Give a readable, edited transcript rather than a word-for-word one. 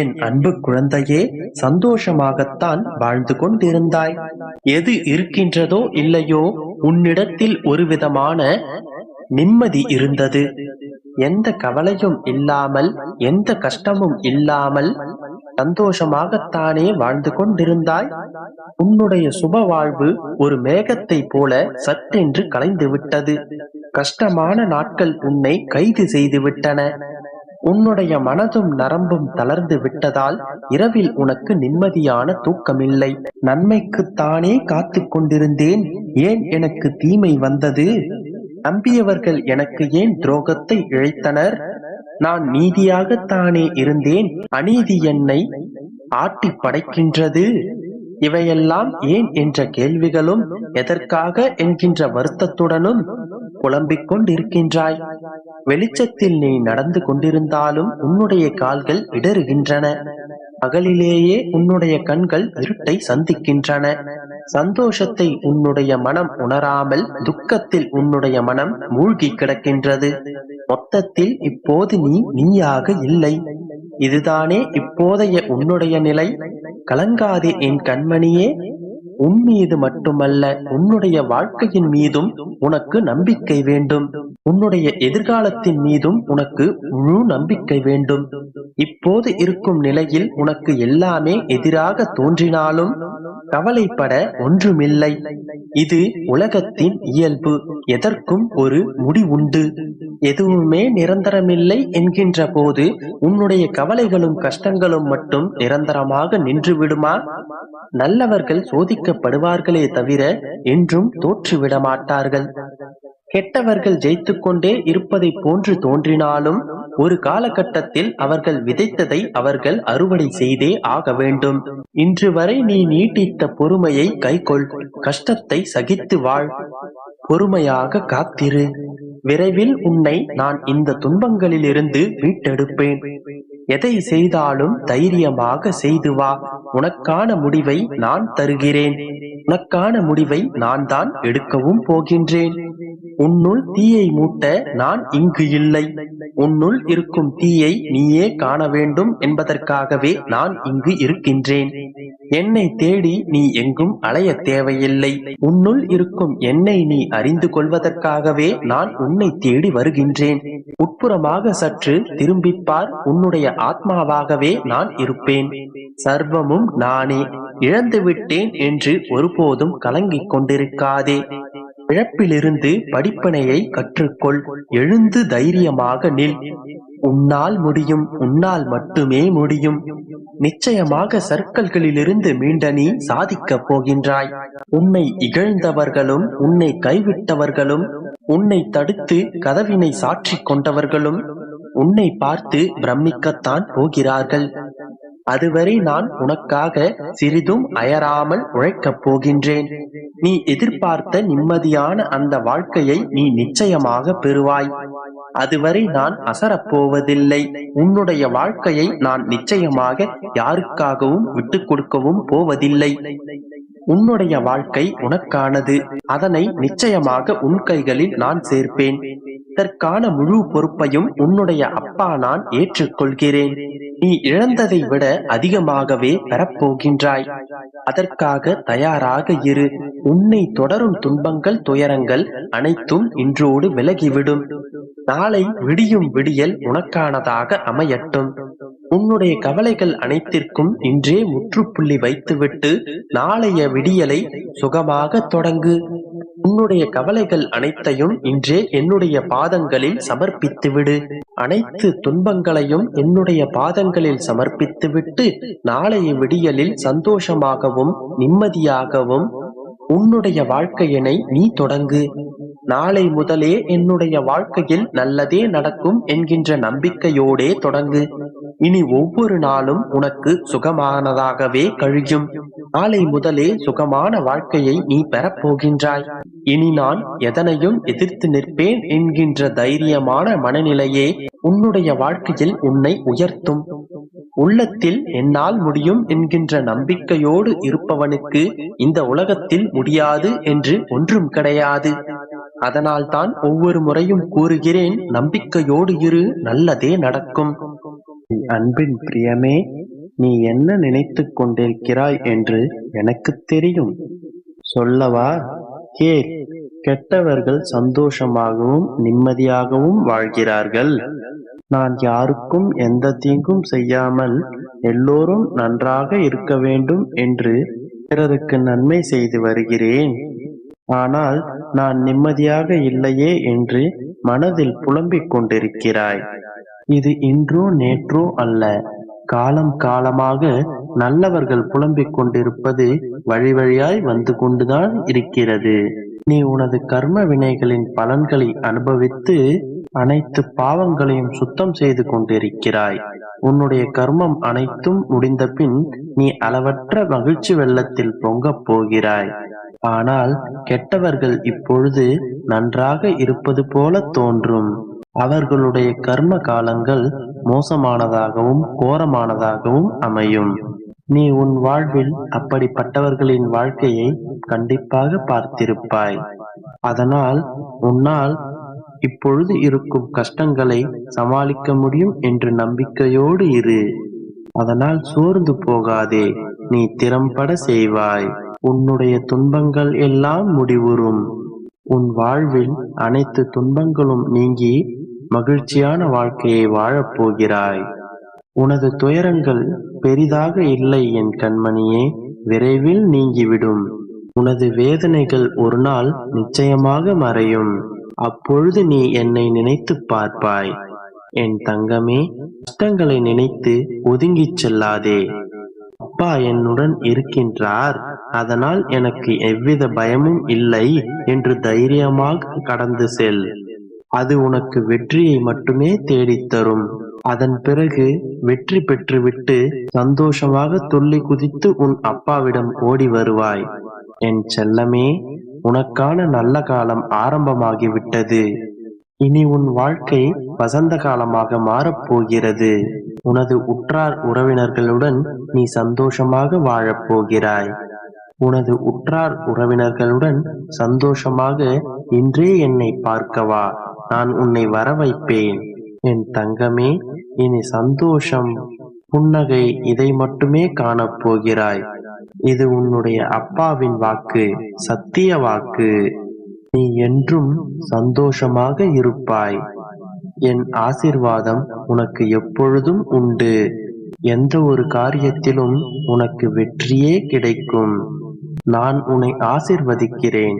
என் அன்பு குழந்தையே, சந்தோஷமாகத்தான் வாழ்ந்து கொண்டிருந்தாய். எது இருக்கின்றதோ இல்லையோ, உன்னிடத்தில் ஒரு விதமான நிம்மதி இருந்தது. எந்த கவலையும் இல்லாமல், எந்த கஷ்டமும் இல்லாமல் சந்தோஷமாகத்தானே வாழ்ந்து கொண்டிருந்தாய். உன்னுடைய சுப வாழ்வு ஒரு மேகத்தை போல சட்டென்று கலைந்து விட்டது. கஷ்டமான நாட்கள் உன்னை கைது செய்து விட்டன. உன்னுடைய மனதும் நரம்பும் தளர்ந்து விட்டதால் இரவில் உனக்கு நிம்மதியான தூக்கமில்லை. நன்மைக்குத்தானே காத்து கொண்டிருந்தேன், ஏன் எனக்கு தீமை வந்தது? நம்பியவர்கள் எனக்கு ஏன் துரோகத்தை இழைத்தனர்? நான் நீதியாகத்தானே இருந்தேன், அநீதி என்னை ஆட்டி படைக்கின்றது. இவையெல்லாம் ஏன் என்ற கேள்விகளும், எதற்காக என்கின்ற வருத்தத்துடனும் புலம்பிக் கொண்டிருக்கின்றாய். வெளிச்சத்தில் நீ நடந்து கொண்டிருந்தாலும் உன்னுடைய கால்கள் இடறுகின்றன. பகலிலேயே உன்னுடைய கண்கள் இருட்டை சந்திக்கின்றன. சந்தோஷத்தை உன்னுடைய மனம் உணராமல் துக்கத்தில் உன்னுடைய மனம் மூழ்கி கிடக்கின்றது. மொத்தத்தில் இப்போது நீ நீயாக இல்லை. இதுதானே இப்போதைய உன்னுடைய நிலை. கலங்காதே என் கண்மணியே. உன் மீது மட்டுமல்ல, உன்னுடைய வாழ்க்கையின் மீதும் உனக்கு நம்பிக்கை வேண்டும். உன்னுடைய எதிர்காலத்தின் மீதும் உனக்கு முழு நம்பிக்கை வேண்டும். இப்போது இருக்கும் நிலையில் உனக்கு எல்லாமே எதிராக தோன்றினாலும் கவலைப்பட ஒன்றுமில்லை. இது உலகத்தின் இயல்பு. எதற்கும் ஒரு முடிவுண்டு. எதுவுமே நிரந்தரமில்லை என்கின்ற போது உன்னுடைய கவலைகளும் கஷ்டங்களும் மட்டும் நிரந்தரமாக நின்று விடுமா? நல்லவர்கள் சோதிக்கப்படுவார்களே தவிர என்றும் தோற்றுவிட மாட்டார்கள். கெட்டவர்கள் ஜெயித்து கொண்டே இருப்பதை போன்று தோன்றினாலும் ஒரு காலகட்டத்தில் அவர்கள் விதைத்ததை அவர்கள் அறுவடை செய்தே ஆக வேண்டும். இன்று வரை நீ நீட்டித்த பொறுமையை கைக்கொள். கஷ்டத்தை சகித்து வாழ். பொறுமையாக காத்திரு. விரைவில் உன்னை நான் இந்த துன்பங்களிலிருந்து மீட்டெடுப்பேன். எதை செய்தாலும் தைரியமாக செய்து வா. உனக்கான முடிவை நான் தருகிறேன். உனக்கான முடிவை நான் தான் எடுக்கவும் போகின்றேன். உன்னுள் தீயை மூட்ட நான் இங்கு இல்லை. உன்னுள் இருக்கும் தீயை நீயே காண வேண்டும் என்பதற்காகவே நான் இங்கு இருக்கின்றேன். என்னை தேடி நீ எங்கும் அலைய தேவையில்லை. உன்னுள் இருக்கும் என்னை நீ அறிந்து கொள்வதற்காகவே நான் உன்னை தேடி வருகின்றேன். உட்புறமாக சற்று திரும்பிப்பார். உன்னுடைய ஆத்மாவாகவே நான் இருப்பேன். சர்வமும் நானே. இழந்துவிட்டேன் என்று ஒருபோதும் கலங்கிக் கொண்டிருக்காதே. இழப்பிலிருந்து படிப்பினையை கற்றுக்கொள். எழுந்து தைரியமாக நில். உன்னால் முடியும். உன்னால் மட்டுமே முடியும். நிச்சயமாக சர்க்கல்களிலிருந்து மீண்ட நீ சாதிக்கப் போகின்றாய். உன்னை இகழ்ந்தவர்களும், உன்னை கைவிட்டவர்களும், உன்னை தடுத்து கதவினை சாற்றி கொண்டவர்களும் உன்னை பார்த்து பிரமிக்கத்தான் போகிறார்கள். அதுவரை நான் உனக்காக சிறிதும் அயராமல் உழைக்கப் போகின்றேன். நீ எதிர்பார்த்த நிம்மதியான அந்த வாழ்க்கையை நீ நிச்சயமாக பெறுவாய். அதுவரை நான் அசரப்போவதில்லை. உன்னுடைய வாழ்க்கையை நான் நிச்சயமாக யாருக்காகவும் விட்டு கொடுக்கவும் போவதில்லை. உன்னுடைய வாழ்க்கை உனக்கானது. அதனை நிச்சயமாக உன் கைகளில் நான் சேர்ப்பேன். இதற்கான முழு பொறுப்பையும் உன்னுடைய அப்பா நான் ஏற்றுக்கொள்கிறேன். நீ இழந்ததை விட அதிகமாகவே பெறப்போகின்றாய். அதற்காக தயாராக இரு. உன்னை தொடரும் துன்பங்கள், துயரங்கள் அனைத்தும் இன்றோடு விலகிவிடும். நாளை விடியும் விடியல் உனக்கானதாக அமையட்டும். உன்னுடைய கவலைகள் அனைத்திற்கும் இன்றே முற்றுப்புள்ளி வைத்துவிட்டு நாளைய விடியலை சுகமாக தொடங்கு. உன்னுடைய கவலைகள் அனைத்தையும் இன்றே என்னுடைய பாதங்களில் சமர்ப்பித்துவிடு. அனைத்து துன்பங்களையும் என்னுடைய பாதங்களில் சமர்ப்பித்துவிட்டு நாளைய விடியலில் சந்தோஷமாகவும் நிம்மதியாகவும் உன்னுடைய வாழ்க்கையினை நீ தொடங்கு. நாளை முதலே என்னுடைய வாழ்க்கையில் நல்லதே நடக்கும் என்கின்ற நம்பிக்கையோடே தொடங்கு. இனி ஒவ்வொரு நாளும் உனக்கு சுகமானதாகவே கழியும். நாளை முதலே சுகமான வாழ்க்கையை நீ பெறப்போகின்றாய். இனி நான் எதனையும் எதிர்த்து நிற்பேன் என்கின்ற தைரியமான மனநிலையே உன்னுடைய வாழ்க்கையில் உன்னை உயர்த்தும். உள்ளத்தில் என்னால் முடியும் என்கின்ற நம்பிக்கையோடு இருப்பவனுக்கு இந்த உலகத்தில் முடியாது என்று ஒன்றும் கிடையாது. அதனால் தான் ஒவ்வொரு முறையும் கூறுகிறேன், நம்பிக்கையோடு இரு, நல்லதே நடக்கும். அன்பின் பிரியமே, நீ என்ன நினைத்துக் கொண்டிருக்கிறாய் என்று எனக்குத் தெரியும். சொல்லவா? கேள். கெட்டவர்கள் சந்தோஷமாகவும் நிம்மதியாகவும் வாழ்கிறார்கள். நான் யாருக்கும் எந்த தீங்கும் செய்யாமல் எல்லோரும் நன்றாக இருக்க வேண்டும் என்று பிறருக்கு நன்மை செய்து வருகிறேன். ஆனால் நான் நிம்மதியாக இல்லையே என்று மனதில் புலம்பிக் கொண்டிருக்கிறாய். இது இன்றோ நேற்றோ அல்ல, காலம் காலமாக நல்லவர்கள் புலம்பிக் கொண்டிருப்பது வழி வழியாய் வந்து கொண்டுதான் இருக்கிறது. நீ உனது கர்ம வினைகளின் பலன்களை அனுபவித்து அனைத்து பாவங்களையும் சுத்தம் செய்து கொண்டிருக்கிறாய். உன்னுடைய கர்மம் அனைத்தும் முடிந்த பின் நீ அளவற்ற மகிழ்ச்சி வெள்ளத்தில் பொங்கப் போகிறாய். ஆனால் கெட்டவர்கள் இப்பொழுது நன்றாக இருப்பது போல தோன்றும். அவர்களுடைய கர்ம காலங்கள் மோசமானதாகவும் கோரமானதாகவும் அமையும். நீ உன் வாழ்வில் அப்படிப்பட்டவர்களின் வாழ்க்கையை கண்டிப்பாக பார்த்திருப்பாய். அதனால் உன்னால் இப்பொழுது இருக்கும் கஷ்டங்களை சமாளிக்க முடியும் என்று நம்பிக்கையோடு இரு. அதனால் சோர்ந்து போகாதே, நீ திறம்பட செய்வாய். உன்னுடைய துன்பங்கள் எல்லாம் முடிவுறும். உன் வாழ்வில் அனைத்து துன்பங்களும் நீங்கி மகிழ்ச்சியான வாழ்க்கையை வாழப்போகிறாய். உனது துயரங்கள் பெரிதாக இல்லை என் கண்மணியே, விரைவில் நீங்கிவிடும். உனது வேதனைகள் ஒரு நாள் நிச்சயமாக மறையும். அப்பொழுது நீ என்னை நினைத்து பார்ப்பாய். என் தங்கமே, கஷ்டங்களை நினைத்து ஒதுங்கிச் செல்லாதே. அப்பா என்னுடன் இருக்கின்றார், அதனால் எனக்கு எவ்வித பயமும் இல்லை என்று தைரியமாக கடந்து செல். அது உனக்கு வெற்றியை மட்டுமே தேடித்தரும். அதன் பிறகு வெற்றி பெற்றுவிட்டு சந்தோஷமாக துள்ளி குதித்து உன் அப்பாவிடம் ஓடி வருவாய். என் செல்லமே, உனக்கான நல்ல காலம் ஆரம்பமாகிவிட்டது. இனி உன் வாழ்க்கை வசந்த காலமாக மாறப்போகிறது. உனது உற்றார் உறவினர்களுடன் நீ சந்தோஷமாக வாழப்போகிறாய். உனது உற்றார் உறவினர்களுடன் சந்தோஷமாக இன்றே என்னை பார்க்கவா, நான் உன்னை வர வைப்பேன். என் தங்கமே, இனி சந்தோஷம், புன்னகை இதை மட்டுமே காணப்போகிறாய். இது உன்னுடைய அப்பாவின் வாக்கு, சத்திய வாக்கு. நீ என்றும் சந்தோஷமாக இருப்பாய். என் ஆசீர்வாதம் உனக்கு எப்பொழுதும் உண்டு. எந்த ஒரு காரியத்திலும் உனக்கு வெற்றியே கிடைக்கும். நான் உன்னை ஆசீர்வதிக்கிறேன்.